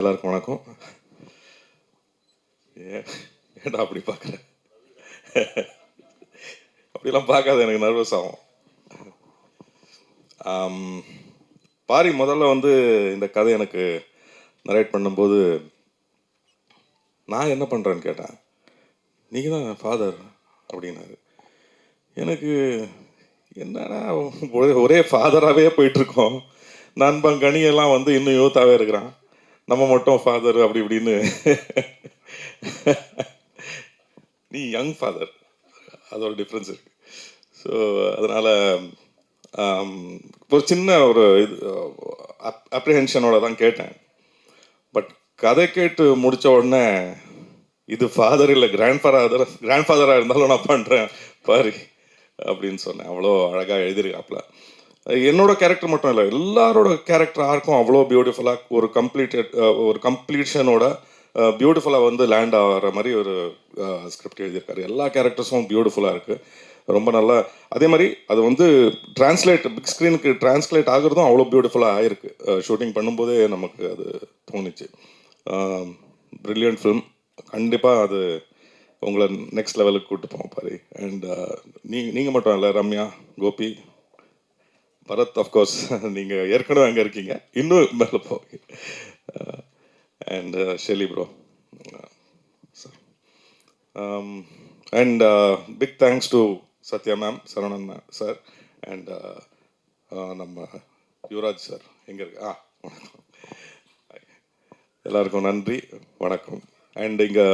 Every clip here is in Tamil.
எல்லாருக்கும் வணக்கம். ஏன்டா அப்படி பார்க்குற? அப்படிலாம் பார்க்காத, எனக்கு நர்வஸ் ஆகும். பாரி முதல்ல வந்து இந்த கதை எனக்கு நரேட் பண்ணும்போது நான் என்ன பண்ணுறேன்னு கேட்டேன். நீங்கள் தான் ஃபாதர் அப்படின்னாரு. எனக்கு என்னடா ஒரே ஃபாதராகவே போயிட்டுருக்கோம். நண்பன் கனியெல்லாம் வந்து இன்னும் யூத்தாகவே இருக்கிறான், நம்ம மட்டும் ஃபாதர் அப்படி இப்படின்னு. நீ யங் ஃபாதர், அது ஒரு டிஃப்ரென்ஸ் இருக்குது. ஸோ அதனால் ஒரு சின்ன ஒரு இது அப்ரிஹென்ஷனோட தான் கேட்டேன். பட் கதை கேட்டு முடித்த உடனே இது ஃபாதர் இல்லை கிராண்ட் ஃபாதராக இருந்தாலும் நான் பண்ணுறேன் பாரு அப்படின்னு சொன்னேன். அவ்வளோ அழகாக எழுதியிருக்காப்புல. என்னோட கேரக்டர் மட்டும் இல்லை, எல்லாரோட கேரக்டர் ஆர்க்கும் அவ்வளோ பியூட்டிஃபுல்லாக ஒரு கம்ப்ளீஷனோட பியூட்டிஃபுல்லாக வந்து லேண்ட் ஆகிற மாதிரி ஒரு ஸ்கிரிப்ட் எழுதியிருக்காரு. எல்லா கேரக்டர்ஸும் பியூட்டிஃபுல்லாக இருக்குது, ரொம்ப நல்லா. அதே மாதிரி அது வந்து பிக் ஸ்க்ரீனுக்கு டிரான்ஸ்லேட் ஆகுறதும் அவ்வளோ பியூட்டிஃபுல்லாக ஆகிருக்கு. ஷூட்டிங் பண்ணும்போதே நமக்கு அது தோணுச்சு. Brilliant film. கண்டிப்பாக அது உங்களை நெக்ஸ்ட் லெவலுக்கு கூப்பிட்டு போவோம் பாரு. அண்ட் நீங்கள் மட்டும் இல்லை, ரம்யா, கோபி, பரத், அஃப்கோர்ஸ் நீங்கள் ஏற்கனவே அங்கே இருக்கீங்க, இன்னும் மேலே போவீங்க. And Shelly bro sir. And big thanks to Sathya ma'am, Saravanan ma'am sir, and நம்ம யுவராஜ் சார் எங்கே இருக்கு? வணக்கம் எல்லாருக்கும், நன்றி, வணக்கம். அண்ட் இங்கே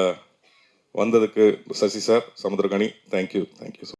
வந்ததுக்கு சசி சார், சமுத்திரகனி, தேங்க்யூ.